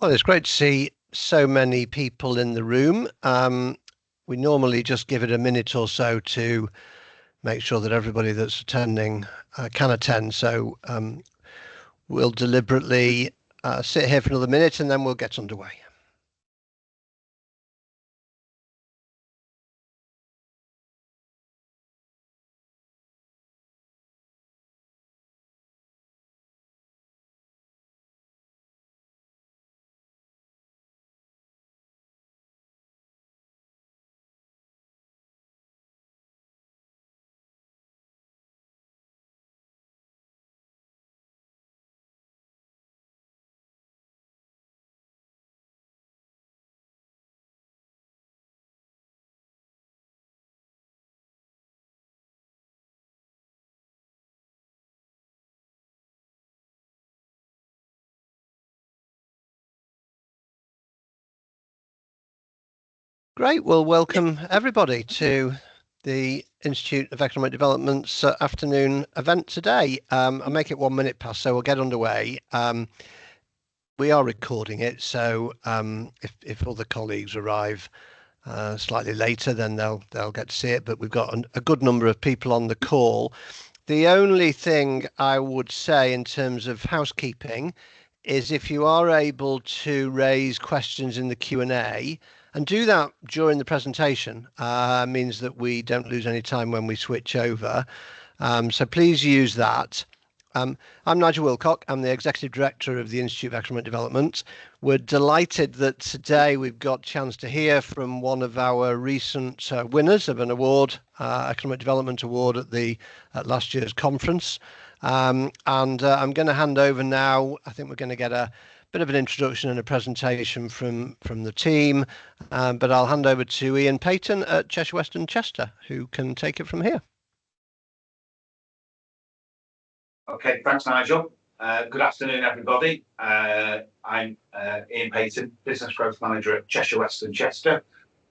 Well, it's great to see so many people in the room. We normally just give it a minute or so to make sure that everybody that's attending can attend. So we'll deliberately sit here for another minute and then we'll get underway. Great. Well, welcome everybody to the Institute of Economic Development's afternoon event today. I'll make it 1 minute past, so we'll get underway. We are recording it, so if other colleagues arrive slightly later, then they'll get to see it. But we've got a good number of people on the call. The only thing I would say in terms of housekeeping is if you are able to raise questions in the Q&A and do that during the presentation, means that we don't lose any time when we switch over. So please use that. I'm Nigel Wilcock. I'm the Executive Director of the Institute of Economic Development. We're delighted that today we've got a chance to hear from one of our recent winners of an award, Economic Development Award at last year's conference. I'm going to hand over now. I think we're going to get a bit of an introduction and a presentation from the team, but I'll hand over to Ian Payton at Cheshire, West and Chester, who can take it from here. Okay, thanks, Nigel. Good afternoon, everybody. I'm Ian Payton, Business Growth Manager at Cheshire, West and Chester.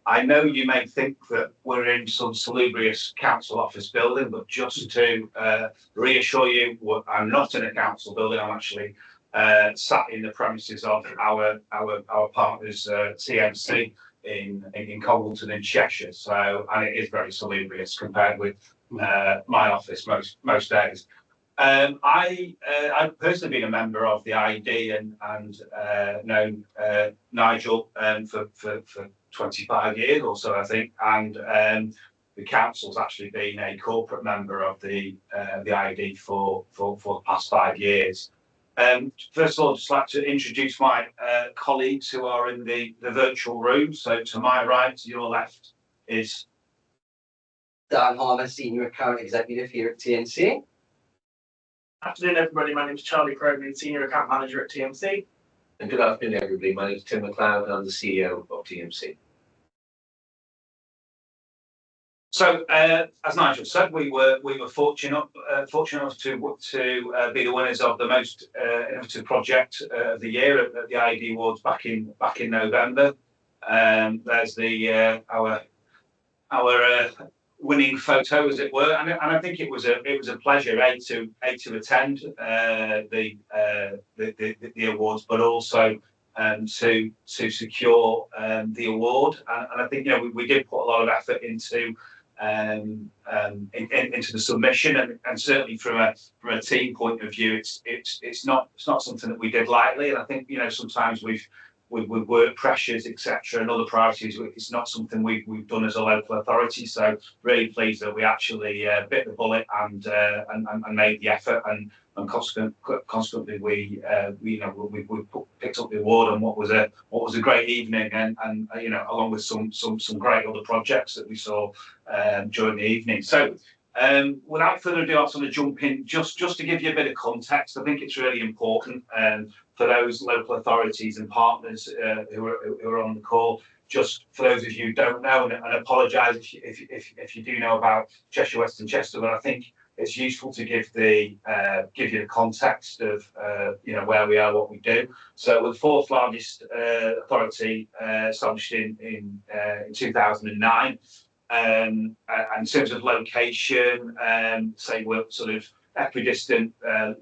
I know you may think that we're in some salubrious council office building, but just to reassure you, I'm not in a council building. I'm actually sat in the premises of our partners, TMC, in Congleton in Cheshire. So, and it is very salubrious compared with my office most days. I've personally been a member of the iED and known Nigel for 25 years or so, I think, and the council's actually been a corporate member of the iED for the past 5 years. First of all, I'd just like to introduce my colleagues who are in the virtual room. So to my right, to your left is Dan Harmer, Senior Account Executive here at TMC. Afternoon, everybody. My name is Charlie Crowley, Senior Account Manager at TMC. And good afternoon, everybody. My name is Tim McLeod, and I'm the CEO of TMC. So, as Nigel said, we were fortunate enough to be the winners of the most innovative project of the year at the iED Awards back in November. There's our winning photo, as it were, and I think it was a pleasure to attend the awards, but also to secure the award. And I think we did put a lot of effort into the submission, and certainly from a team point of view, it's not something that we did lightly. And I think sometimes with work pressures, etc., and other priorities, it's not something we've done as a local authority. So really pleased that we actually bit the bullet and made the effort, and consequently we picked up the award on what was a great evening, and along with some great other projects that we saw during the evening. So without further ado, I'm going to jump in just to give you a bit of context. I think it's really important for those local authorities and partners who are on the call. Just for those of you who don't know, and apologise if you do know about Cheshire, West and Chester, but I think it's useful to give you the context of where we are, what we do. So we're the fourth largest authority, established in 2009. And in terms of location, say we're sort of equidistant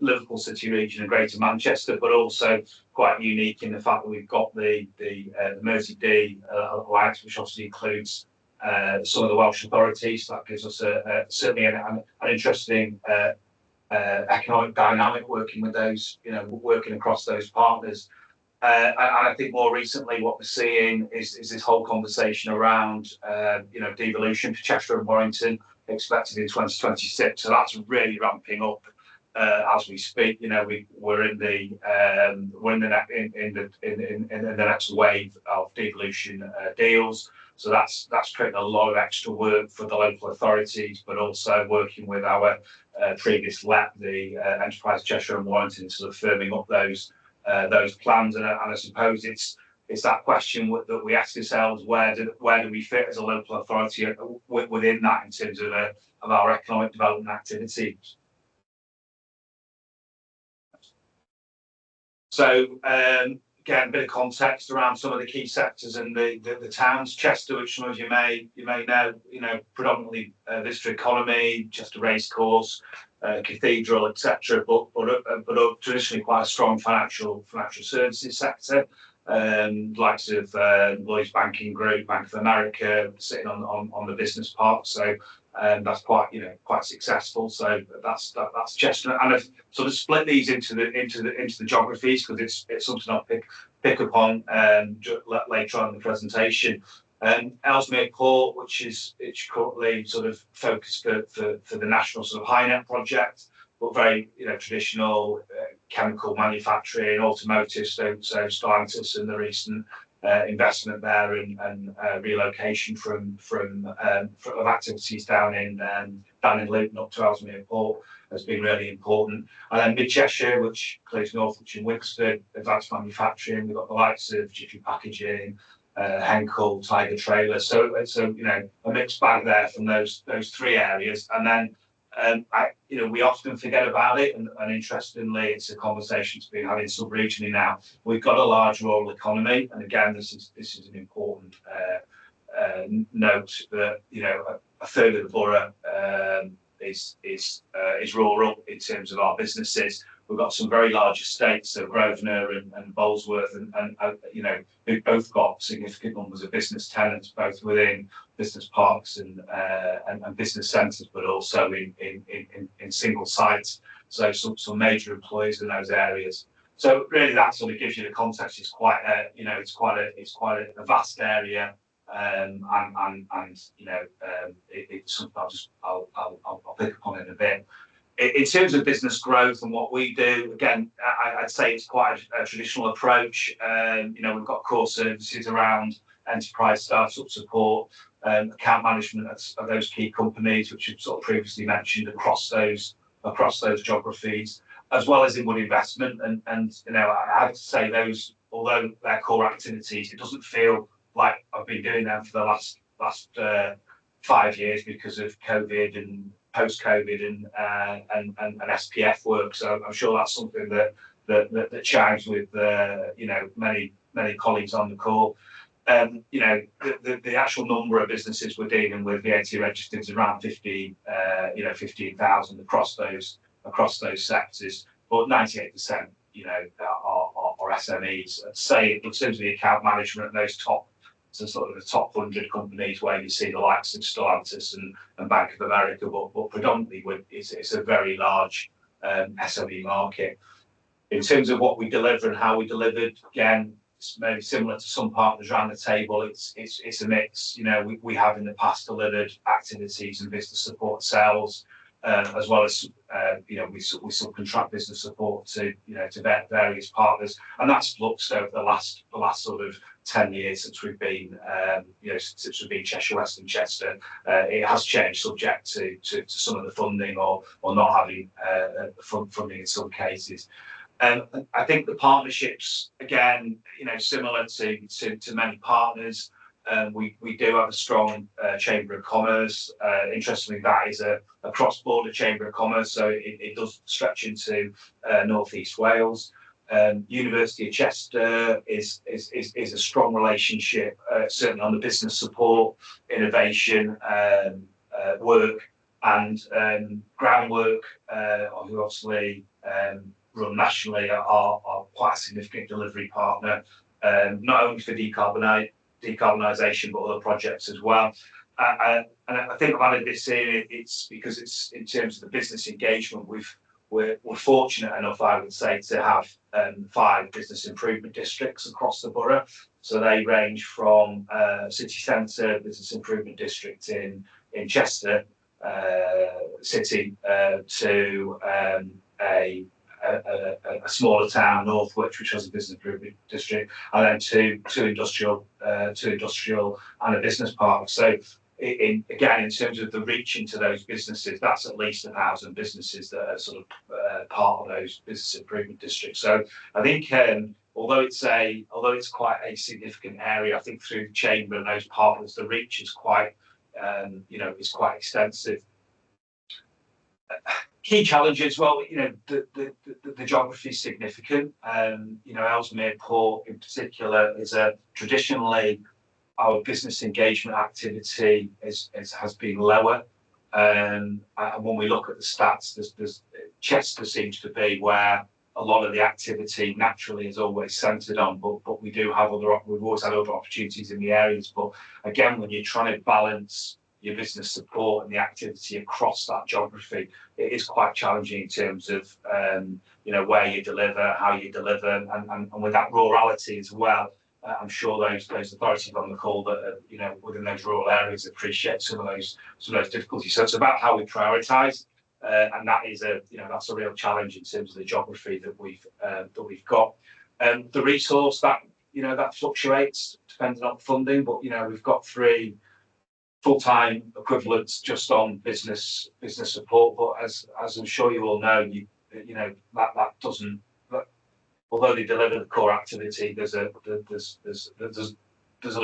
Liverpool City region and Greater Manchester, but also quite unique in the fact that we've got the Mersey D alliance, which obviously includes some of the Welsh authorities. That gives us certainly an interesting economic dynamic working with those, working across those partners. And I think more recently, what we're seeing is this whole conversation around, devolution for Cheshire and Warrington expected in 2026. So that's really ramping up as we speak. We're in the next wave of devolution deals. So that's creating a lot of extra work for the local authorities, but also working with our previous LEP, the Enterprise Cheshire and Warrington, sort of firming up those plans. And I suppose it's that question that we ask ourselves: where do we fit as a local authority within that in terms of our economic development activities? So again, a bit of context around some of the key sectors and the towns. Chester, which some of you may know, predominantly visitor economy, Chester Racecourse, cathedral, etc. But traditionally quite a strong financial services sector. Likes of Lloyds Banking Group, Bank of America, sitting on the business park. So that's quite successful. So that's Chester, and I've sort of split these into the geographies because it's something I'll pick up on later on in the presentation. Ellesmere Port, which is currently sort of focused for the national sort of HyNet project, but very traditional chemical manufacturing, automotive. So Stellantis and the recent investment there and relocation of activities down in Luton up to Ellesmere Port has been really important. And then Mid Cheshire, which includes Northwich and Wixford, advanced manufacturing. We've got the likes of Jiffy Packaging, Henkel, Tiger Trailer. So it's a mixed bag there from those three areas. And then we often forget about it, and interestingly, it's a conversation to be having sub-regionally now. We've got a large rural economy, and again, this is an important note that a third of the borough is rural in terms of our businesses. We've got some very large estates, so Grosvenor and Bolesworth, and who've both got significant numbers of business tenants, both within business parks and business centres, but also in single sites. So some major employees in those areas. So really, that sort of gives you the context. It's quite a vast area, and it's something I'll pick up on in a bit. In terms of business growth and what we do, again, I'd say it's quite a traditional approach. We've got core services around enterprise startup support, account management of those key companies, which I've sort of previously mentioned across those geographies, as well as in wood investment. And I have to say those, although they're core activities, it doesn't feel like I've been doing them for the last 5 years because of COVID and post-COVID and SPF work. So I'm sure that's something that chimes with many colleagues on the call. The actual number of businesses we're dealing with, VAT registered, is around 15,000 across those sectors, but 98% are SMEs. I'd say in terms of the account management, those top sort of the top 100 companies where you see the likes of Stellantis and Bank of America, but predominantly it's a very large SME market. In terms of what we deliver and how we delivered, again, it's maybe similar to some partners around the table. It's a mix. We have in the past delivered activities and business support sales, as well as we subcontract business support to various partners, and that's fluxed over the last sort of 10 years since we've been Cheshire West and Chester. It has changed subject to some of the funding or not having funding in some cases. I think the partnerships, again, similar to many partners, we do have a strong Chamber of Commerce. Interestingly, that is a cross-border Chamber of Commerce, so it does stretch into North East Wales. University of Chester is a strong relationship, certainly on the business support, innovation work. and Groundwork, who obviously run nationally, are quite a significant delivery partner, not only for decarbonisation but other projects as well. And I think I've added this in. It's because it's in terms of the business engagement. We're fortunate enough, I would say, to have 5 business improvement districts across the borough. So they range from city centre business improvement district in Chester city to a smaller town, Northwich, which has a business improvement district, and then two industrial and a business park. So again, in terms of the reach into those businesses, that's at least 1,000 businesses that are sort of part of those business improvement districts. So I think although it's quite a significant area, I think through the chamber and those partners, the reach is quite is quite extensive. Key challenges, well, the geography is significant. Ellesmere Port in particular is traditionally our business engagement activity has been lower. And when we look at the stats, Chester seems to be where a lot of the activity naturally is always centred on, but we've always had other opportunities in the areas. But again, when you're trying to balance your business support and the activity across that geography, it is quite challenging in terms of where you deliver, how you deliver, and with that rurality as well. I'm sure those authorities on the call that within those rural areas appreciate some of those difficulties. So it's about how we prioritise, and that is that's a real challenge in terms of the geography that we've got. The resource that fluctuates depending on funding, but we've got 3 full-time equivalents just on business support. But as I'm sure you all know, that doesn't. Although they deliver the core activity, there's other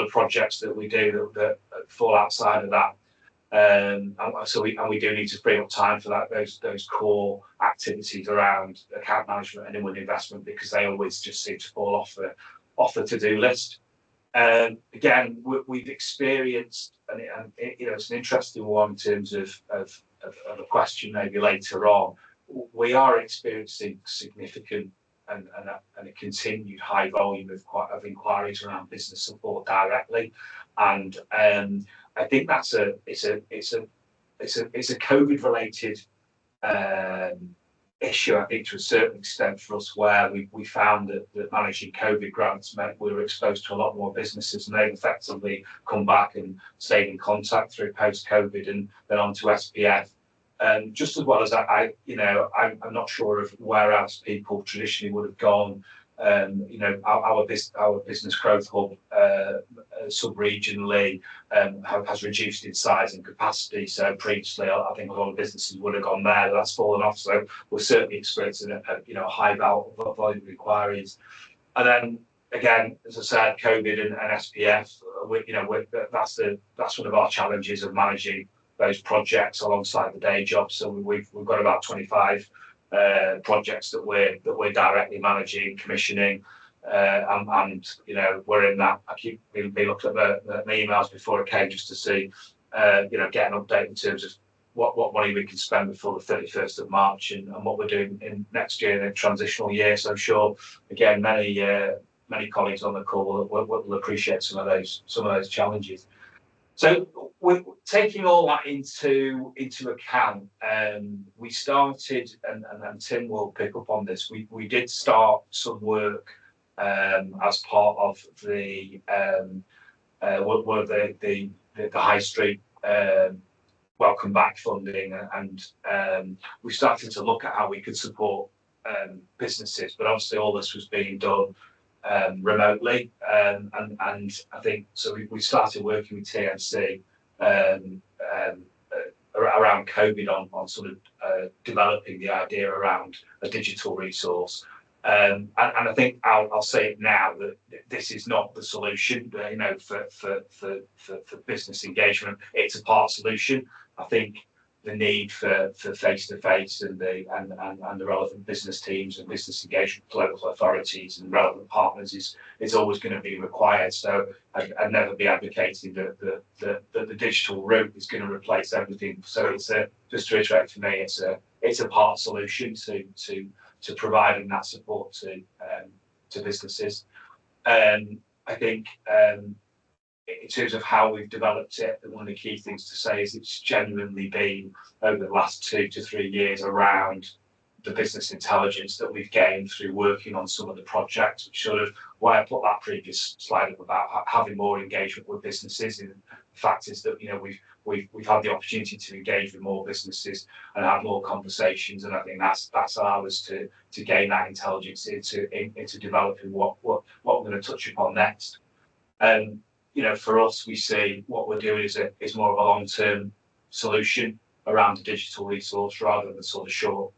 projects that we do that fall outside of that, and we do need to free up time for those core activities around account management and inward investment, because they always just seem to fall off the to-do list. Again, we've experienced, and it's an interesting one in terms of a question maybe later on. We are experiencing significant and a continued high volume of inquiries around business support directly, and I think it's a COVID related issue, I think, to a certain extent for us, where we found that managing COVID grants meant we were exposed to a lot more businesses, and they've effectively come back and stayed in contact through post-COVID and then on to SPF. Just as well as I'm not sure of where else people traditionally would have gone. Our business growth hub sub-regionally has reduced in size and capacity. So previously, I think a lot of businesses would have gone there. That's fallen off. So we're certainly experiencing a high volume of inquiries. And then again, as I said, COVID and SPF, that's one of our challenges of managing those projects alongside the day job. So we've got about 25 projects that we're directly managing, commissioning, and we're in that. I keep looking at the emails before it came just to see, get an update in terms of what money we can spend before the 31st of March and what we're doing in next year in a transitional year. So I'm sure, again, many colleagues on the call will appreciate some of those challenges. So we're taking all that into account. We started, and Tim will pick up on this. We did start some work as part of the High Street Welcome Back funding, and we started to look at how we could support businesses. But obviously, all this was being done remotely, and I think so. We started working with TMC around COVID on sort of developing the idea around a digital resource. And I think I'll say it now that this is not the solution. For business engagement, it's a part solution. I think need for face-to-face and the relevant business teams and business engagement with local authorities and relevant partners is always going to be required. So I'd never be advocating that the digital route is going to replace everything. So it's just to reiterate, for me, it's a part solution to providing that support to businesses. I think in terms of how we've developed it, one of the key things to say is it's genuinely been over the last 2 to 3 years around the business intelligence that we've gained through working on some of the projects, which sort of why I put that previous slide up about having more engagement with businesses. And the fact is that we've had the opportunity to engage with more businesses and have more conversations, and I think that's allowed us to gain that intelligence into developing what we're going to touch upon next. For us, we see what we're doing is more of a long-term solution around a digital resource rather than sort of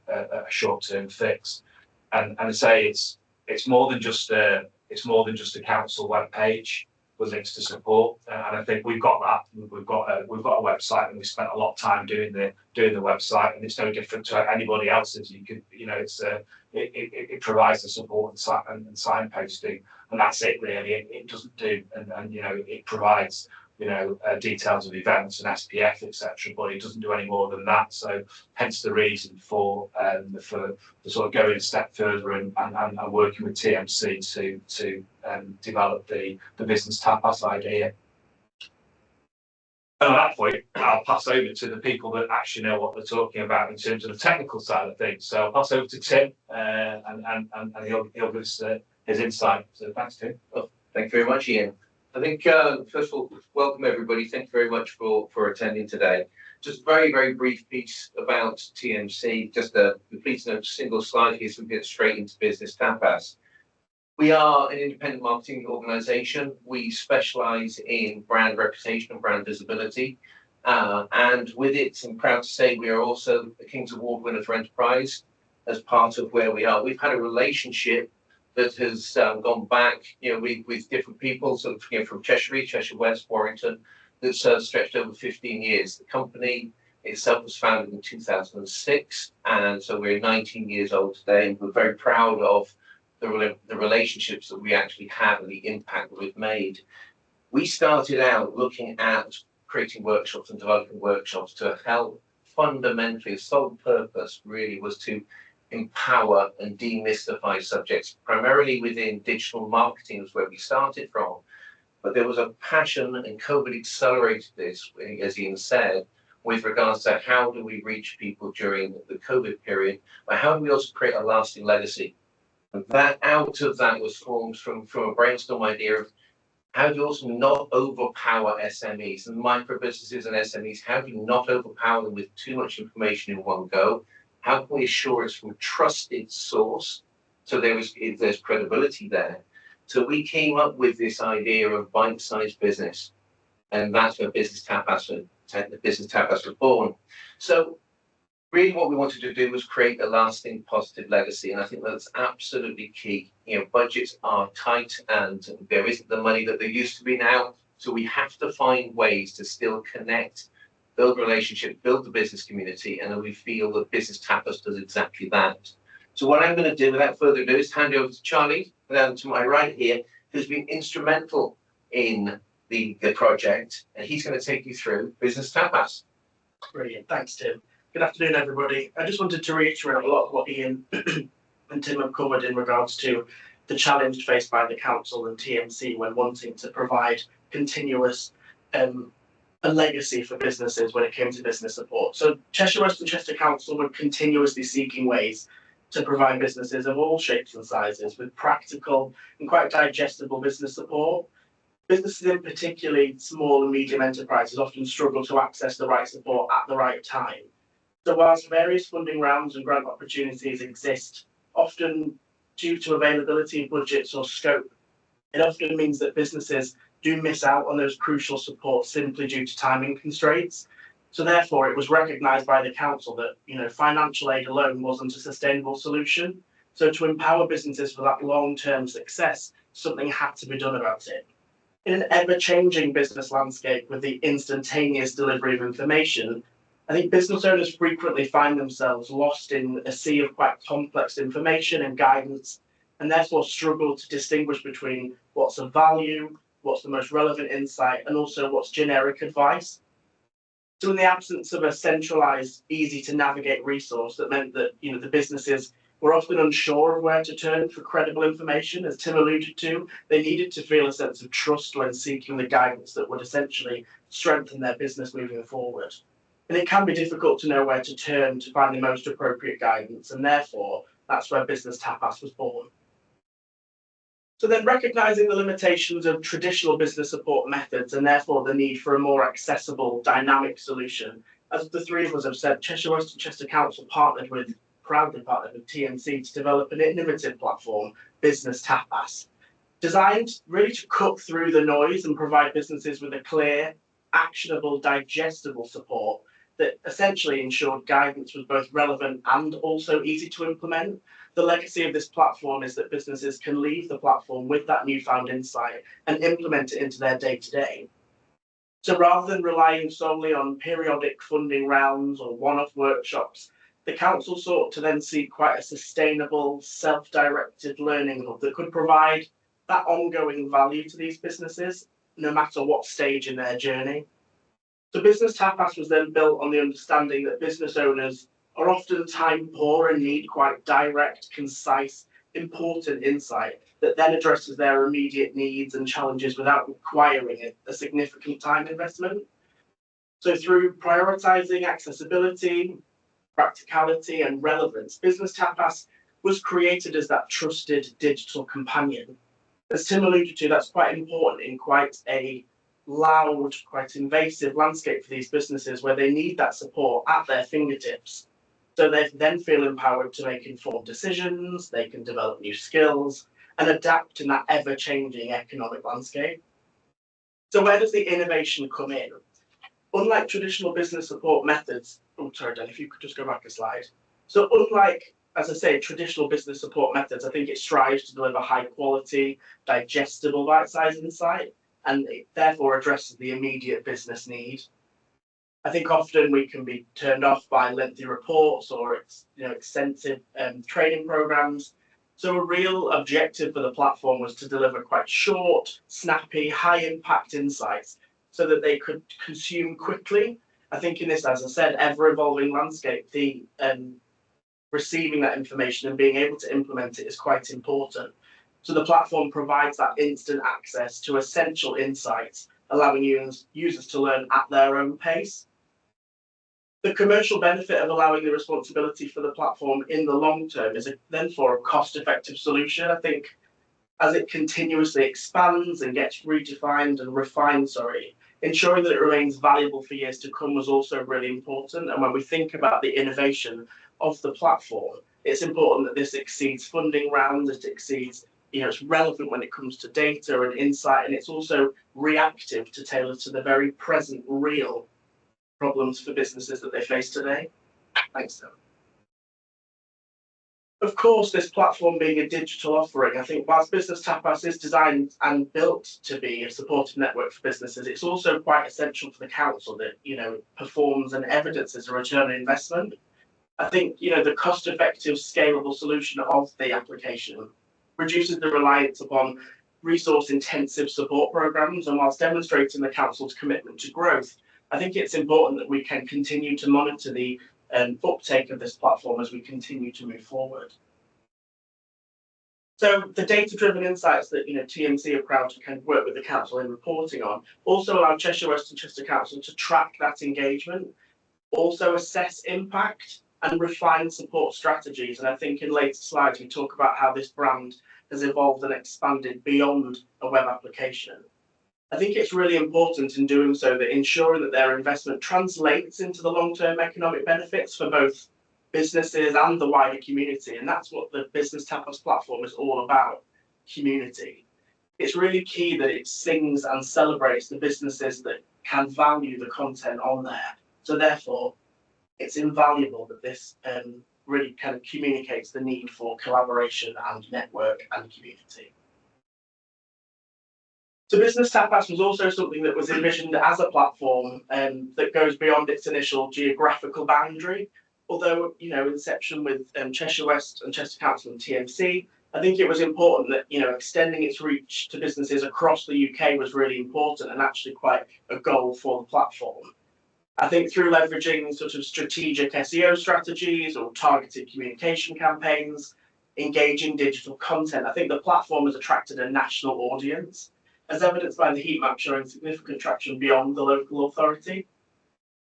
a short-term fix. And I say it's more than just a council web page with links to support. And I think we've got that. We've got a website, and we spent a lot of time doing the website, and it's no different to anybody else's. It provides the support and signposting, and that's it really. It doesn't do, and it provides details of events and SPF, etc. But it doesn't do any more than that. So hence the reason for sort of going a step further and working with TMC to develop the business tapas idea. And at that point, I'll pass over to the people that actually know what they're talking about in terms of the technical side of things. So I'll pass over to Tim, and he'll give us his insight. So thanks, Tim. Well, thank you very much, Ian. I think, first of all, welcome everybody. Thank you very much for attending today. Just very, very brief piece about TMC, just a complete single slide here so we get straight into business tapas. We are an independent marketing organisation. We specialise in brand reputation and brand visibility. And with it, I'm proud to say we are also a King's Award winner for Enterprise as part of where we are. We've had a relationship that has gone back, with different people, sort of, from Cheshire, Cheshire West, Warrington, that's stretched over 15 years. The company itself was founded in 2006, and so we're 19 years old today, and we're very proud of the relationships that we actually have and the impact that we've made. We started out looking at creating workshops and developing workshops to help fundamentally, the sole purpose really was to empower and demystify subjects, primarily within digital marketing is where we started from. But there was a passion, and COVID accelerated this, as Ian said, with regards to how do we reach people during the COVID period, but how do we also create a lasting legacy? And that out of that was formed from a brainstorm idea of how do you also not overpower SMEs and micro businesses and SMEs? How do you not overpower them with too much information in one go? How can we assure it's from a trusted source so there's credibility there? So we came up with this idea of bite-sized business, and that's where Business Tapas was born. So really what we wanted to do was create a lasting positive legacy, and I think that's absolutely key. Budgets are tight and there isn't the money that there used to be now, so we have to find ways to still connect, build relationships, build the business community, and we feel that Business Tapas does exactly that. So what I'm going to do without further ado is hand over to Charlie, down to my right here, who's been instrumental in the project, and he's going to take you through Business Tapas. Brilliant, thanks Tim. Good afternoon everybody. I just wanted to reiterate a lot of what Ian and Tim have covered in regards to the challenge faced by the council and TMC when wanting to provide continuous a legacy for businesses when it came to business support. So Cheshire West and Chester Council were continuously seeking ways to provide businesses of all shapes and sizes with practical and quite digestible business support. Businesses, in particularly small and medium enterprises, often struggle to access the right support at the right time. So whilst various funding rounds and grant opportunities exist, often due to availability of budgets or scope, it often means that businesses do miss out on those crucial support simply due to timing constraints. So therefore, it was recognised by the council that financial aid alone wasn't a sustainable solution. So to empower businesses for that long-term success, something had to be done about it. In an ever-changing business landscape with the instantaneous delivery of information, I think business owners frequently find themselves lost in a sea of quite complex information and guidance, and therefore struggle to distinguish between what's of value, what's the most relevant insight, and also what's generic advice. So in the absence of a centralized, easy to navigate resource, that meant that the businesses were often unsure of where to turn for credible information. As Tim alluded to, they needed to feel a sense of trust when seeking the guidance that would essentially strengthen their business moving forward. And it can be difficult to know where to turn to find the most appropriate guidance, and therefore that's where Business Tapas was born. So then, recognizing the limitations of traditional business support methods and therefore the need for a more accessible, dynamic solution, as the three of us have said, Cheshire West and Chester Council proudly partnered with TMC to develop an innovative platform, Business Tapas, designed really to cut through the noise and provide businesses with a clear, actionable, digestible support that essentially ensured guidance was both relevant and also easy to implement. The legacy of this platform is that businesses can leave the platform with that newfound insight and implement it into their day-to-day. So rather than relying solely on periodic funding rounds or one-off workshops, the council sought to then seek quite a sustainable, self-directed learning hub that could provide that ongoing value to these businesses, no matter what stage in their journey. So Business Tapas was then built on the understanding that business owners are often time poor and need quite direct, concise, important insight that then addresses their immediate needs and challenges without requiring a significant time investment. So through prioritizing accessibility, practicality, and relevance, Business Tapas was created as that trusted digital companion. As Tim alluded to, that's quite important in quite a loud, quite invasive landscape for these businesses where they need that support at their fingertips. So they then feel empowered to make informed decisions, they can develop new skills and adapt in that ever-changing economic landscape. So where does the innovation come in? Unlike traditional business support methods, Dan, if you could just go back a slide. So unlike, as I say, traditional business support methods, I think it strives to deliver high quality, digestible, bite-sized insight, and it therefore addresses the immediate business need. I think often we can be turned off by lengthy reports or extensive training programs. So a real objective for the platform was to deliver quite short, snappy, high-impact insights so that they could consume quickly. I think in this, as I said, ever-evolving landscape, the receiving that information and being able to implement it is quite important. So the platform provides that instant access to essential insights, allowing users to learn at their own pace. The commercial benefit of allowing the responsibility for the platform in the long term is then for a cost-effective solution. I think as it continuously expands and gets redefined and refined, ensuring that it remains valuable for years to come was also really important. And when we think about the innovation of the platform, it's important that this exceeds funding rounds, it exceeds, it's relevant when it comes to data and insight, and it's also reactive to tailor to the very present, real problems for businesses that they face today. Thanks, Tim. Of course, this platform being a digital offering, I think whilst Business Tapas is designed and built to be a supportive network for businesses, it's also quite essential for the council that, performs and evidences a return on investment. I think, the cost-effective, scalable solution of the application reduces the reliance upon resource-intensive support programs, and whilst demonstrating the council's commitment to growth, I think it's important that we can continue to monitor the uptake of this platform as we continue to move forward. So the data-driven insights that TMC are proud to kind of work with the council in reporting on also allow Cheshire West and Chester Council to track that engagement, also assess impact and refine support strategies. And I think in later slides we talk about how this brand has evolved and expanded beyond a web application. I think it's really important in doing so that ensuring that their investment translates into the long-term economic benefits for both businesses and the wider community. And that's what the Business Tapas platform is all about, community. It's really key that it sings and celebrates the businesses that can value the content on there. So therefore, it's invaluable that this really kind of communicates the need for collaboration and network and community. So Business Tapas was also something that was envisioned as a platform that goes beyond its initial geographical boundary. Although, inception with Cheshire West and Chester Council and TMC, I think it was important that, extending its reach to businesses across the UK was really important and actually quite a goal for the platform. I think through leveraging sort of strategic SEO strategies or targeted communication campaigns, engaging digital content, I think the platform has attracted a national audience, as evidenced by the heat map showing significant traction beyond the local authority.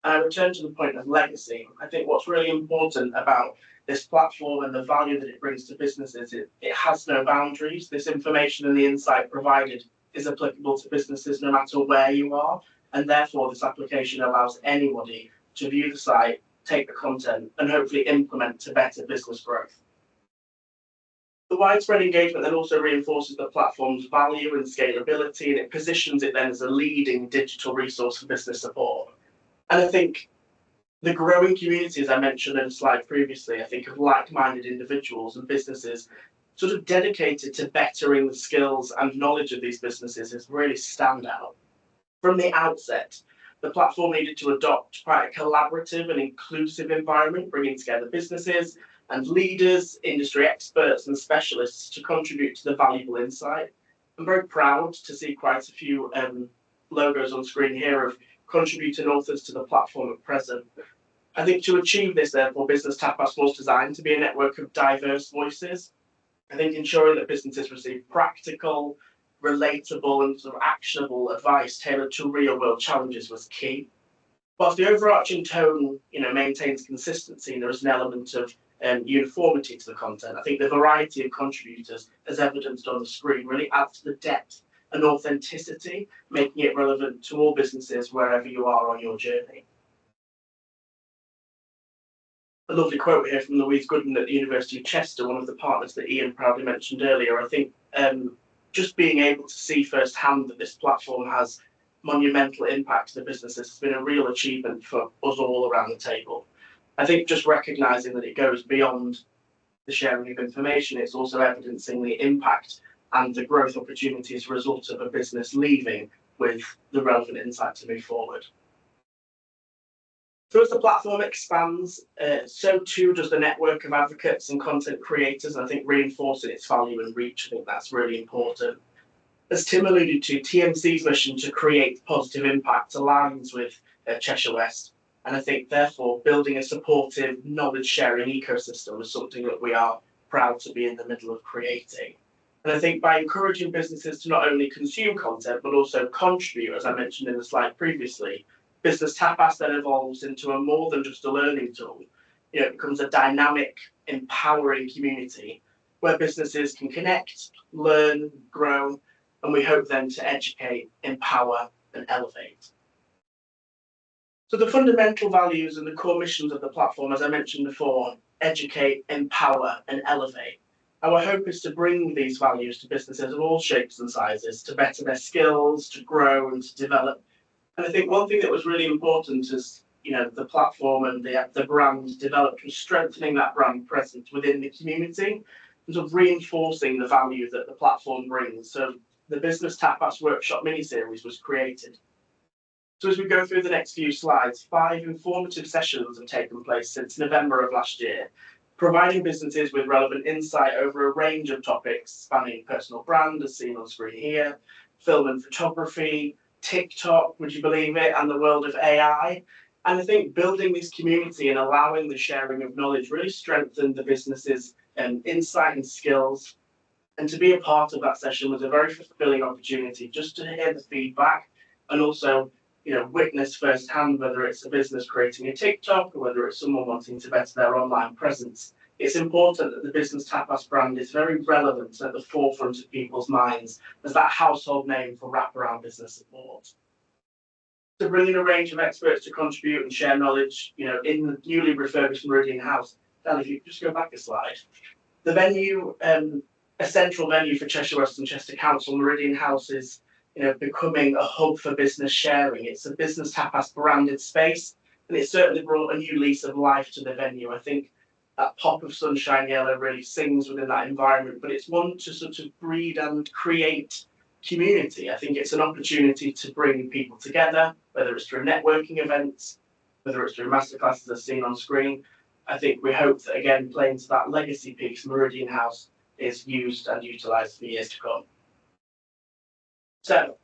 And I return to the point of legacy. I think what's really important about this platform and the value that it brings to businesses, it has no boundaries. This information and the insight provided is applicable to businesses no matter where you are. And therefore, this application allows anybody to view the site, take the content, and hopefully implement to better business growth. The widespread engagement then also reinforces the platform's value and scalability, and it positions it then as a leading digital resource for business support. And I think the growing community, as I mentioned in a slide previously, I think of like-minded individuals and businesses sort of dedicated to bettering the skills and knowledge of these businesses is really standout. From the outset, the platform needed to adopt quite a collaborative and inclusive environment, bringing together businesses and leaders, industry experts and specialists to contribute to the valuable insight. I'm very proud to see quite a few logos on screen here of contributing authors to the platform at present. I think to achieve this, therefore, Business Tapas was designed to be a network of diverse voices. I think ensuring that businesses receive practical, relatable and sort of actionable advice tailored to real-world challenges was key. Whilst the overarching tone, maintains consistency, and there is an element of uniformity to the content, I think the variety of contributors, as evidenced on the screen, really adds to the depth and authenticity, making it relevant to all businesses wherever you are on your journey. A lovely quote here from Louise Goodman at the University of Chester, one of the partners that Ian proudly mentioned earlier. I think just being able to see firsthand that this platform has monumental impact to the businesses has been a real achievement for us all around the table. I think just recognising that it goes beyond the sharing of information, it's also evidencing the impact and the growth opportunity as a result of a business leaving with the relevant insight to move forward. So as the platform expands, so too does the network of advocates and content creators, and I think reinforcing its value and reach, I think that's really important. As Tim alluded to, TMC's mission to create positive impact aligns with Cheshire West, and I think therefore building a supportive knowledge sharing ecosystem is something that we are proud to be in the middle of creating. And I think by encouraging businesses to not only consume content, but also contribute, as I mentioned in the slide previously, Business Tapas then evolves into a more than just a learning tool. It becomes a dynamic, empowering community where businesses can connect, learn, grow, and we hope then to educate, empower, and elevate. So the fundamental values and the core missions of the platform, as I mentioned before, educate, empower, and elevate. Our hope is to bring these values to businesses of all shapes and sizes to better their skills, to grow and to develop. And I think one thing that was really important as the platform and the brand developed was strengthening that brand presence within the community and sort of reinforcing the value that the platform brings. So the Business Tapas Workshop mini-series was created. So as we go through the next few slides, 5 informative sessions have taken place since November of last year, providing businesses with relevant insight over a range of topics spanning personal brand, as seen on screen here, film and photography, TikTok, would you believe it, and the world of AI. And I think building this community and allowing the sharing of knowledge really strengthened the business's insight and skills. And to be a part of that session was a very fulfilling opportunity just to hear the feedback and also witness firsthand whether it's a business creating a TikTok or whether it's someone wanting to better their online presence. It's important that the Business Tapas brand is very relevant at the forefront of people's minds as that household name for wraparound business support. To bring in a range of experts to contribute and share knowledge, in the newly refurbished Meridian House. Dan, if you could just go back a slide. The venue, a central venue for Cheshire West and Chester Council, Meridian House is becoming a hub for business sharing. It's a Business Tapas branded space, and it certainly brought a new lease of life to the venue. I think that pop of sunshine yellow really sings within that environment, but it's one to sort of breed and create community. I think it's an opportunity to bring people together, whether it's through networking events, whether it's through masterclasses as seen on screen. I think we hope that, again, playing to that legacy piece, Meridian House is used and utilised for years to come. So,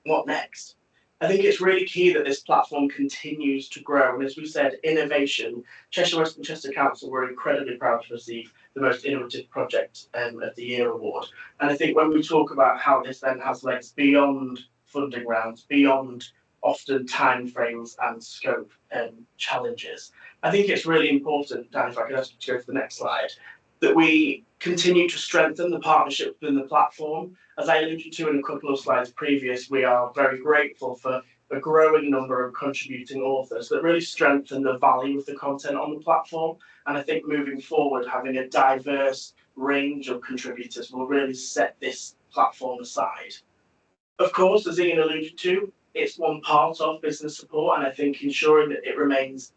what next? I think it's really key that this platform continues to grow. And as we said, innovation. Cheshire West and Chester Council were incredibly proud to receive the Most Innovative Project of the Year award. And I think when we talk about how this then has legs beyond funding rounds, beyond often timeframes and scope challenges, I think it's really important, Dan, if I could ask you to go to the next slide, that we continue to strengthen the partnership within the platform. As I alluded to in a couple of slides previous, we are very grateful for a growing number of contributing authors that really strengthen the value of the content on the platform. And I think moving forward, having a diverse range of contributors will really set this platform aside. Of course, as Ian alluded to, it's one part of business support, and I think ensuring that it remains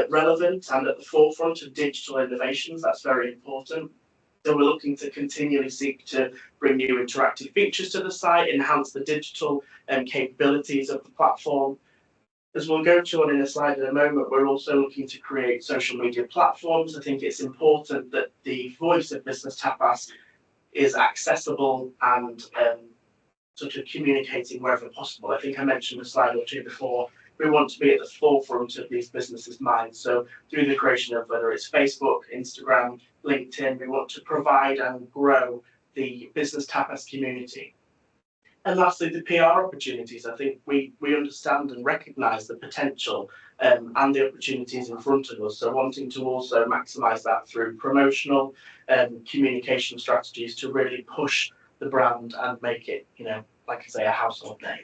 relevant and at the forefront of digital innovations, that's very important. So we're looking to continually seek to bring new interactive features to the site, enhance the digital capabilities of the platform. As we'll go to on in a slide in a moment, we're also looking to create social media platforms. I think it's important that the voice of Business Tapas is accessible and sort of communicating wherever possible. I think I mentioned a slide or two before. We want to be at the forefront of these businesses' minds. So through the creation of whether it's Facebook, Instagram, LinkedIn, we want to provide and grow the Business Tapas community. And lastly, the PR opportunities. I think we understand and recognise the potential and the opportunities in front of us. So wanting to also maximise that through promotional communication strategies to really push the brand and make it, like I say, a household name.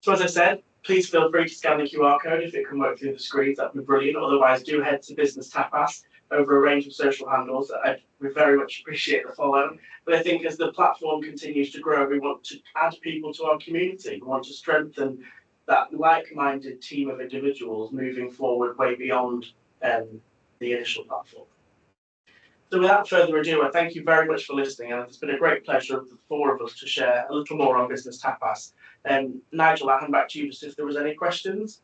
So as I said, please feel free to scan the QR code if it can work through the screens. That'd be brilliant. Otherwise, do head to Business Tapas over a range of social handles. We very much appreciate the follow. But I think as the platform continues to grow, we want to add people to our community. We want to strengthen that like-minded team of individuals moving forward way beyond the initial platform. So without further ado, I thank you very much for listening, and it's been a great pleasure of the four of us to share a little more on Business Tapas. Nigel, I'll hand back to you just if there was any questions.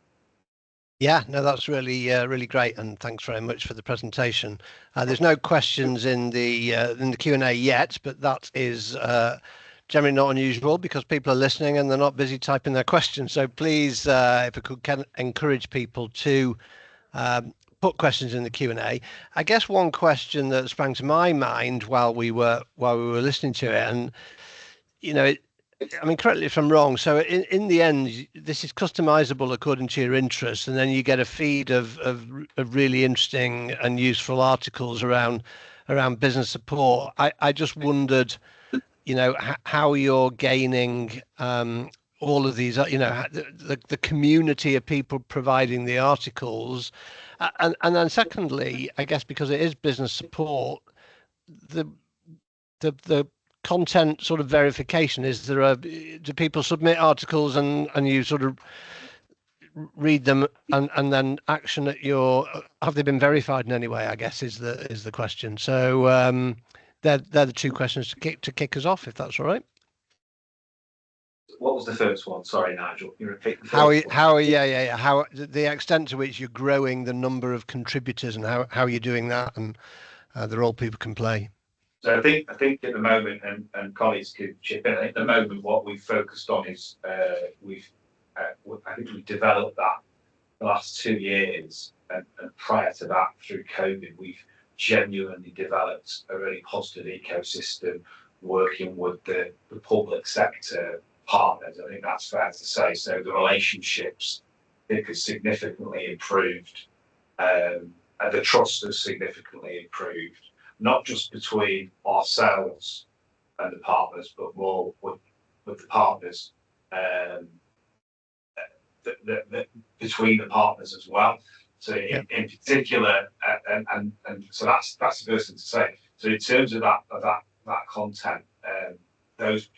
Yeah, no, that's really great, and thanks very much for the presentation. There's no questions in the Q&A yet, but that is generally not unusual because people are listening and they're not busy typing their questions. So please, if I could encourage people to put questions in the Q&A. I guess one question that sprang to my mind while we were listening to it, and I mean, correct me if I'm wrong. So in the end, this is customizable according to your interests, and then you get a feed of really interesting and useful articles around business support. I just wondered, how you're gaining all of these, the community of people providing the articles, and then secondly, I guess because it is business support, the content sort of verification, do people submit articles and you sort of read them and then action at have they been verified in any way, I guess is the question. So they're the two questions to kick us off, if that's all right. What was the first one? Sorry, Nigel. You repeat the first one. How the extent to which you're growing the number of contributors and how you're doing that, and the role people can play. So I think at the moment, and colleagues could chip in. At the moment, what we've focused on is I think we've developed that the last 2 years, and prior to that, through COVID, we've genuinely developed a really positive ecosystem working with the public sector partners. I think that's fair to say. So the relationships, I think, has significantly improved, and the trust has significantly improved. Not just between ourselves and the partners, but more with the partners, between the partners as well. So in particular, and so that's the first thing to say. So in terms of that content,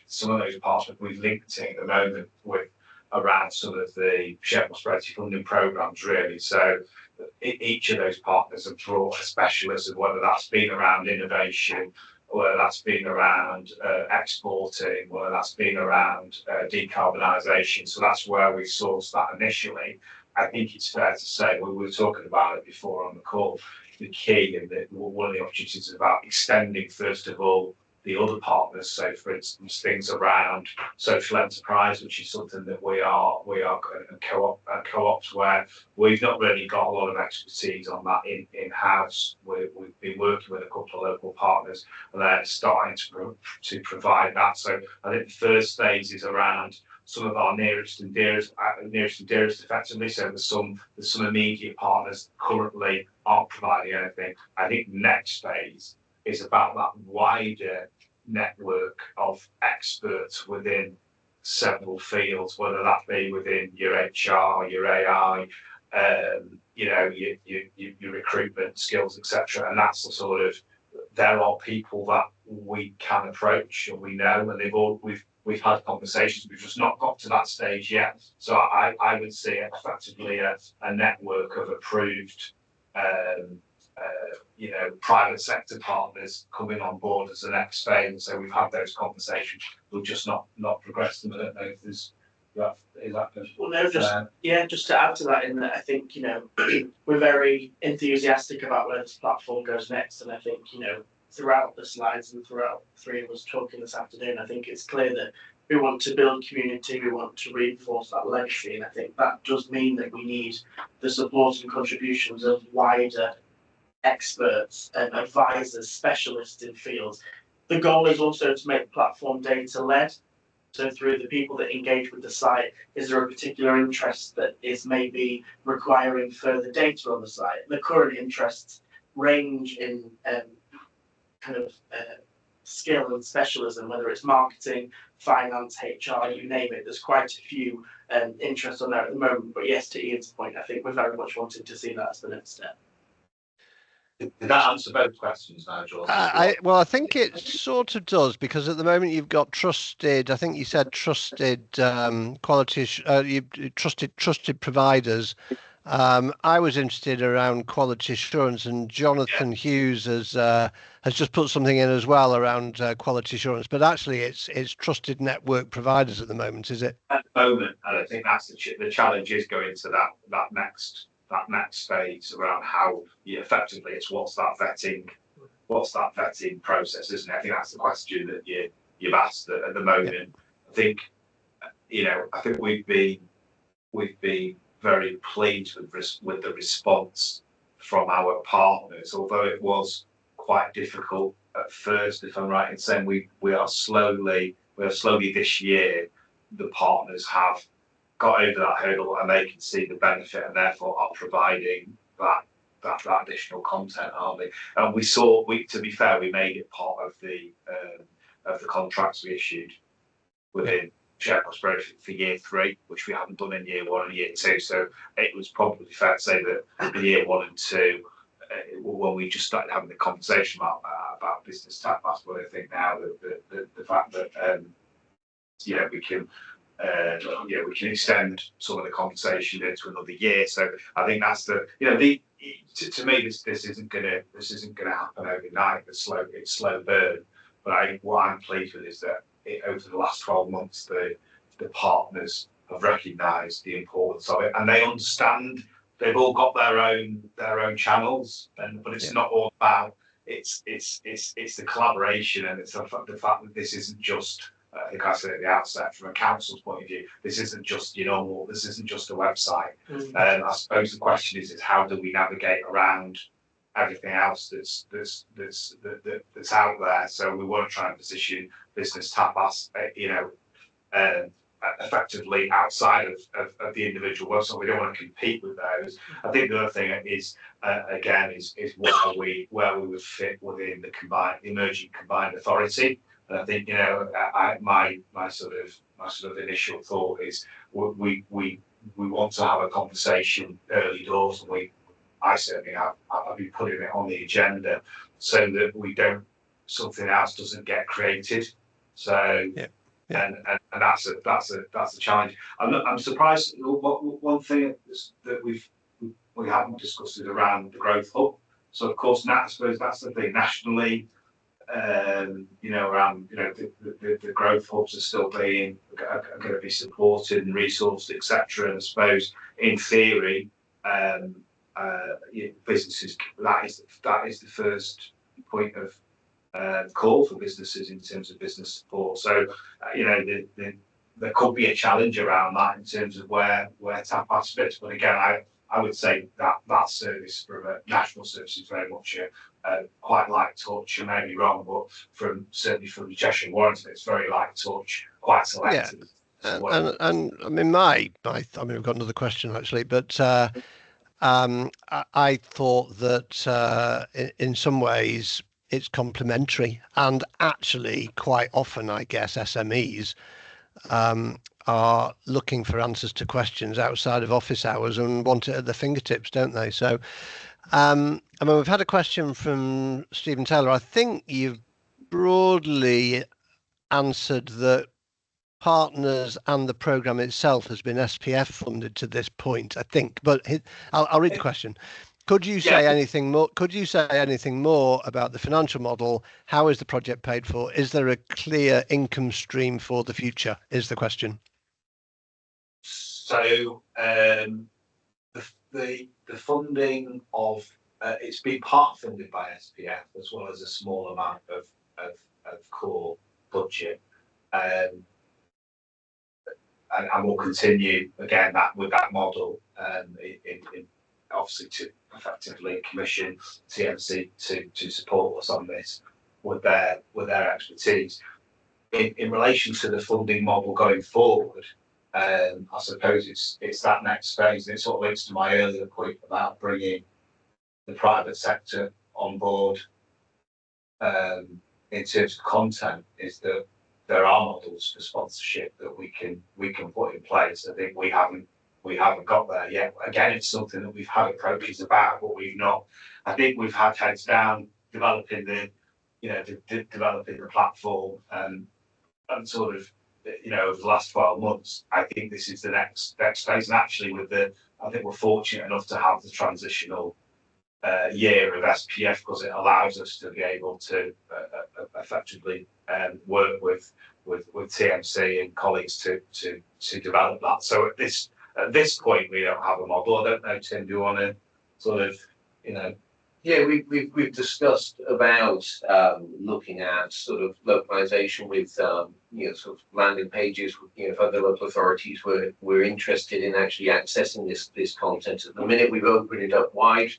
some of those partners we've linked in at the moment with around some of the shared prosperity funding programs, really. So each of those partners have brought a specialist, of whether that's been around innovation whether that's been around exporting, whether that's been around decarbonisation. So that's where we sourced that initially. I think it's fair to say, we were talking about it before on the call, the key and one of the opportunities is about extending, first of all, the other partners. So, for instance, things around social enterprise, which is something that we are co-ops where we've not really got a lot of expertise on that in-house. We've been working with a couple of local partners, and they're starting to provide that. So I think the first phase is around some of our nearest and dearest effectively. So there's some immediate partners currently aren't providing anything. I think the next phase is about that wider network of experts within several fields, whether that be within your HR, your AI, your recruitment skills, etc. And that's the sort of, there are people that we can approach and we know, and we've had conversations. We've just not got to that stage yet. So I would see it effectively a network of approved private sector partners coming on board as the next phase. So we've had those conversations, we've just not progressed them. I don't know if there's well, no, just to add to that, in that I think we're very enthusiastic about where this platform goes next, and I think throughout the slides and throughout three of us talking this afternoon, I think it's clear that we want to build community, we want to reinforce that legacy, and I think that does mean that we need the support and contributions of wider experts and advisors, specialists in fields. The goal is also to make the platform data led. So through the people that engage with the site, is there a particular interest that is maybe requiring further data on the site? The current interests range in skill and specialism, whether it's marketing, finance, HR, you name it. There's quite a few interests on there at the moment. But yes, to Ian's point, I think we're very much wanting to see that as the next step. Did that answer both questions now, George? Well, I think it sort of does, because at the moment you've got trusted, I think you said trusted trusted providers. I was interested around quality assurance, and Jonathan Hughes has just put something in as well around quality assurance. But actually, it's trusted network providers at the moment, is it? At the moment, and I think that's the challenge is going to that next phase around how effectively it's what's that vetting process, isn't it? I think that's the question that you've asked at the moment. Yeah. I think we've been very pleased with the response from our partners, although it was quite difficult at first, if I'm right in saying we are slowly this year, the partners have got over that hurdle and they can see the benefit and therefore are providing that additional content, aren't they? And to be fair, we made it part of the contracts we issued within Share Prosperity for year 3, which we haven't done in year 1 and year 2. So it was probably fair to say that in year 1 and 2, when we just started having the conversation about business tapas, but I think now that the fact that we can extend some of the conversation into another year. So I think that's to me this isn't gonna happen overnight. It's slow burn. But what I'm pleased with is that over the last 12 months, the partners have recognised the importance of it, and they understand. They've all got their own channels, but it's not all about. It's the collaboration, and it's the fact that this isn't just. I think I said at the outset, from a council's point of view, this isn't just normal. This isn't just a website. I suppose the question is how do we navigate around everything else that's out there? So we want to try and position Business Tapas, effectively outside of the individual website. We don't want to compete with those. I think the other thing is where we would fit within the emerging combined authority. And I think my sort of initial thought is we want to have a conversation early doors, and I certainly have. I've been putting it on the agenda so that something else doesn't get created. So and that's a challenge. I'm surprised. One thing that we haven't discussed is around the growth hub. So of course, I suppose that's the thing nationally. around the growth hubs are still being are going to be supported and resourced, etc. And I suppose in theory, businesses that is the first point of call for businesses in terms of business support. So there could be a challenge around that in terms of where Tapas fits. But again, I would say that service from a national service is very much quite light touch. I may be wrong, but certainly from the Cheshire Warrington, it's very light touch, quite selective. Yeah. And I mean, we've got another question actually, but I thought that in some ways it's complementary, and actually quite often, I guess, SMEs are looking for answers to questions outside of office hours and want it at their fingertips, don't they? So, I mean, we've had a question from Stephen Taylor. I think you've broadly answered that Partners and the programme itself has been SPF funded to this point, I think. But I'll read the question. Could you say anything more? Could you say anything more about the financial model? How is the project paid for? Is there a clear income stream for the future? Is the question. So the funding of it's been part funded by SPF as well as a small amount of core budget. And we'll continue again with that model in obviously to effectively commission TMC to support us on this with their expertise. In relation to the funding model going forward, I suppose it's that next phase, and it sort of links to my earlier point about bringing the private sector on board in terms of content. Is that there are models for sponsorship that we can put in place. I think we haven't got there yet. Again, it's something that we've had approaches about, but we've not. I think we've had heads down developing developing the platform and sort of over the last 12 months. I think this is the next phase, and actually I think we're fortunate enough to have the transitional year of SPF because it allows us to be able to effectively work with TMC and colleagues to develop that. So at this point, we don't have a model. I don't know, Tim, do you want to sort of Yeah, we've discussed about looking at sort of localization with sort of landing pages. If other local authorities were interested in actually accessing this content. At the minute, we've opened it up wide,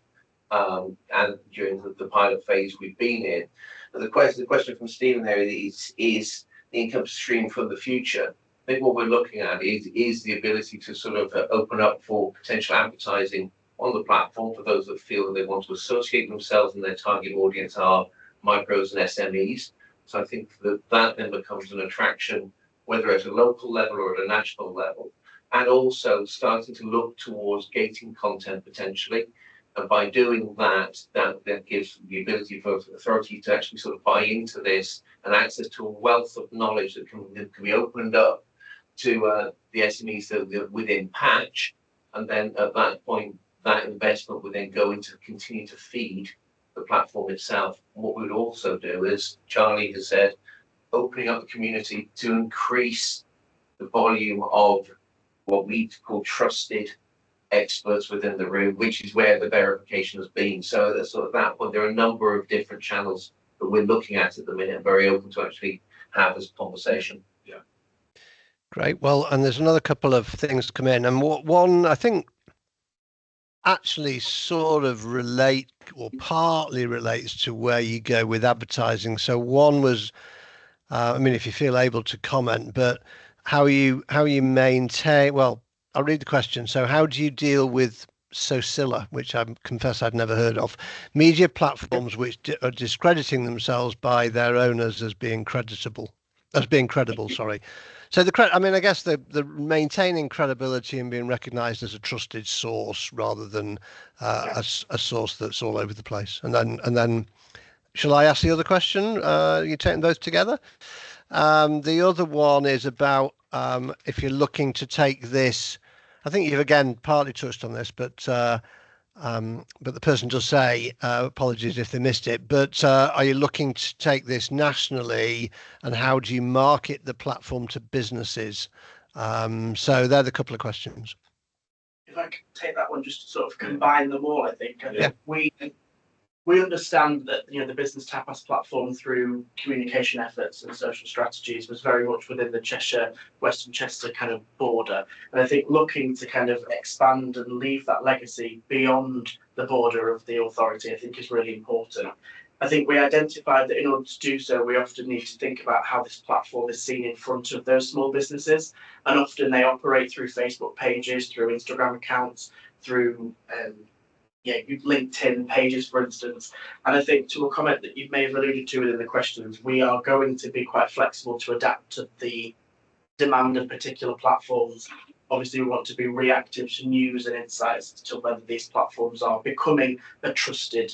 and during the pilot phase we've been in. But the question from Stephen there is the income stream for the future. I think what we're looking at is the ability to sort of open up for potential advertising on the platform for those that feel that they want to associate themselves and their target audience are micros and SMEs. So I think that then becomes an attraction, whether at a local level or at a national level, and also starting to look towards gating content potentially. And by doing that gives the ability for authority to actually sort of buy into this and access to a wealth of knowledge that can be opened up to the SMEs that within Patch. And then at that point, that investment would then go into continue to feed the platform itself. What we would also do, as Charlie has said, opening up the community to increase the volume of what we call trusted experts within the room, which is where the verification has been. So at sort of that point, there are a number of different channels that we're looking at the minute, very open to actually have this conversation. Yeah. Great. Well, and there's another couple of things come in, and one I think actually sort of relate or partly relates to where you go with advertising. So one was, I mean, if you feel able to comment, but how you maintain. Well, I'll read the question. So how do you deal with Socilla, which I confess I'd never heard of, media platforms which are discrediting themselves by their owners as being credible? Sorry. So I mean, I guess the maintaining credibility and being recognised as a trusted source rather than a source that's all over the place. And then, shall I ask the other question? You taking both together? The other one is about if you're looking to take this. I think you've again partly touched on this, but But the person does say, apologies if they missed it, but are you looking to take this nationally, and how do you market the platform to businesses? So they're the couple of questions. If I could take that one, just to sort of combine them all, I think Yeah. we understand that the Business Tapas platform, through communication efforts and social strategies, was very much within the Cheshire, Western Chester kind of border. And I think looking to kind of expand and leave that legacy beyond the border of the authority, I think is really important. I think we identified that in order to do so, we often need to think about how this platform is seen in front of those small businesses. And often they operate through Facebook pages, through Instagram accounts, through LinkedIn pages, for instance. And I think, to a comment that you may have alluded to within the questions, we are going to be quite flexible to adapt to the demand of particular platforms. Obviously, we want to be reactive to news and insights as to whether these platforms are becoming a trusted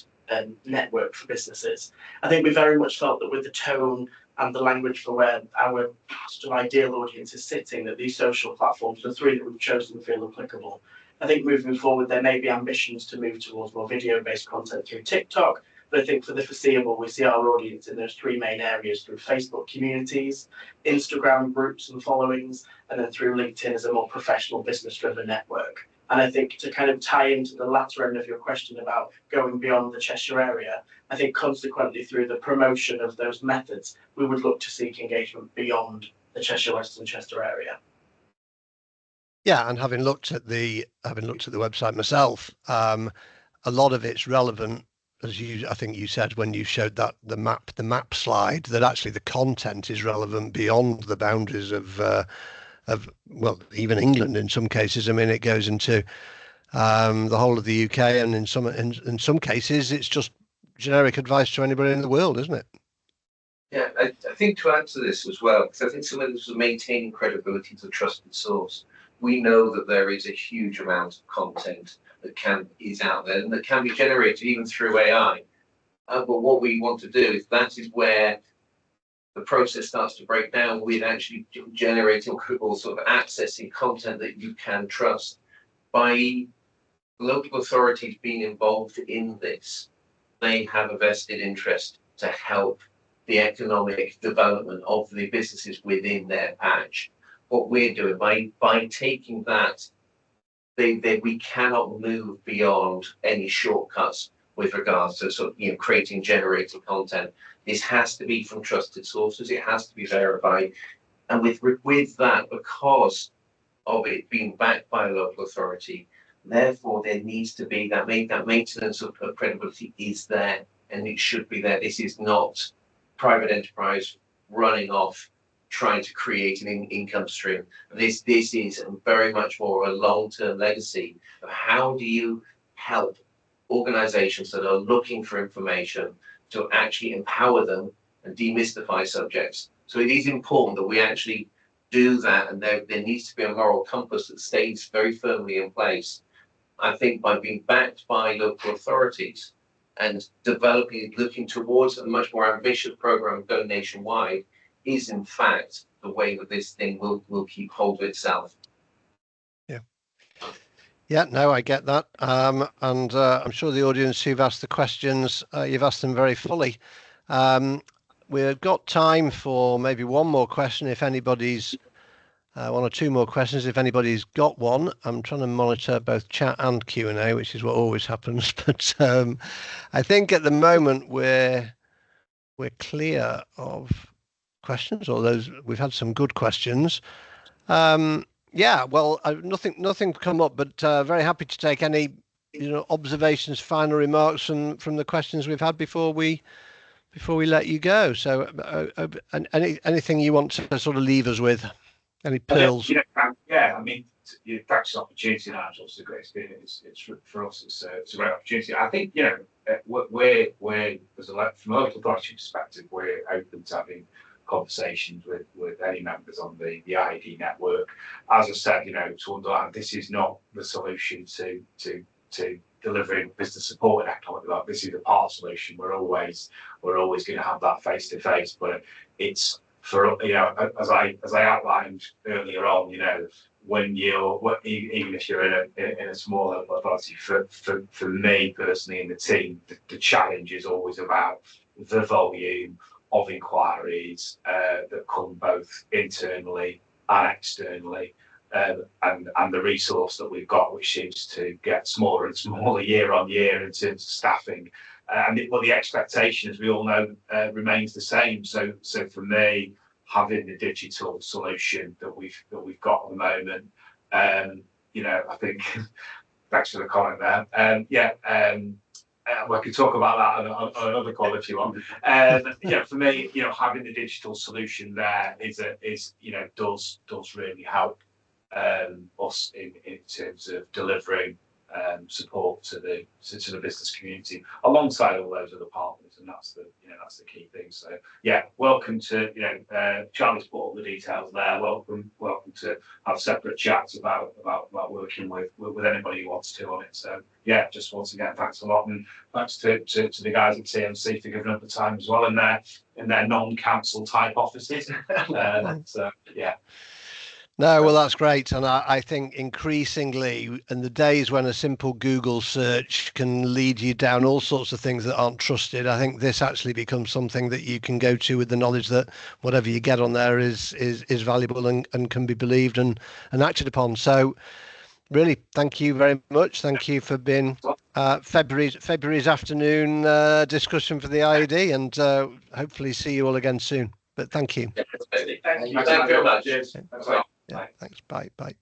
network for businesses. I think we very much felt that with the tone and the language for where our sort of ideal audience is sitting, that these social platforms, the three that we've chosen, feel applicable. I think moving forward, there may be ambitions to move towards more video-based content through TikTok, but I think for the foreseeable, we see our audience in those three main areas: through Facebook communities, Instagram groups and followings, and then through LinkedIn as a more professional, business-driven network. And I think, to kind of tie into the latter end of your question about going beyond the Cheshire area, I think consequently, through the promotion of those methods, we would look to seek engagement beyond the Cheshire Western Chester area. Yeah, and having looked at the website myself, a lot of it's relevant, as I think you said when you showed that the map slide, that actually the content is relevant beyond the boundaries of well, even England in some cases. I mean, it goes into the whole of the UK, and in some cases it's just generic advice to anybody in the world, isn't it? Yeah, I think to add to this as well, because I think some of this was maintaining credibility as a trusted source. We know that there is a huge amount of content that is out there and that can be generated even through AI. But what we want to do is, that is where the process starts to break down with actually generating or sort of accessing content that you can trust. By local authorities being involved in this, they have a vested interest to help the economic development of the businesses within their patch. What we're doing by taking that, we cannot move beyond any shortcuts with regards to sort of creating, generating content. This has to be from trusted sources. It has to be verified, and with that, because of it being backed by a local authority, therefore there needs to be that maintenance of credibility is there, and it should be there. This is not private enterprise running off trying to create an income stream. This is very much more a long-term legacy of how do you help organizations that are looking for information to actually empower them and demystify subjects. So it is important that we actually do that, and there needs to be a moral compass that stays very firmly in place. I think by being backed by local authorities and looking towards a much more ambitious program going nationwide is in fact the way that this thing will keep hold of itself. Yeah, no, I get that. And I'm sure the audience who've asked the questions, you've asked them very fully. We've got time for maybe one more question, if anybody's one or two more questions, if anybody's got one. I'm trying to monitor both chat and Q&A, which is what always happens. But I think at the moment we're clear of questions, or those we've had some good questions. Yeah, well, nothing come up, but very happy to take any observations, final remarks from the questions we've had before we let you go. So anything you want to sort of leave us with, any pearls? Yeah, I mean, thanks for the opportunity, Nigel. It's a great experience. It's for us. It's a great opportunity. I think we're from a local authority perspective, we're open to having conversations with any members on the iED network. As I said, to underline, this is not the solution to delivering business support and economic development. This is a part solution. We're always going to have that face to face, but it's for as I outlined earlier on. when even if you're in a smaller authority, for me personally and the team, the challenge is always about the volume of inquiries that come both internally and externally, and the resource that we've got, which seems to get smaller and smaller year on year in terms of staffing. But the expectation, as we all know, remains the same. So for me, having the digital solution that we've got at the moment, I think thanks for the comment there. We could talk about that on another call if you want. For me, having the digital solution there does really help us in terms of delivering support to the business community alongside all those other partners, and that's the key thing. So welcome to Charlie's put all the details there. Welcome to have separate chats about working with anybody who wants to on it. So just once again, thanks a lot, and thanks to the guys at TMC for giving up the time as well in their non-council type offices. No, well, that's great. And I think increasingly, in the days when a simple Google search can lead you down all sorts of things that aren't trusted, I think this actually becomes something that you can go to with the knowledge that whatever you get on there is valuable and can be believed and acted upon. So really, thank you very much. Thank you for being February's afternoon discussion for the iED, and hopefully see you all again soon. But thank you. Thank you. Thank you very much. Cheers. Yeah, thanks. Bye.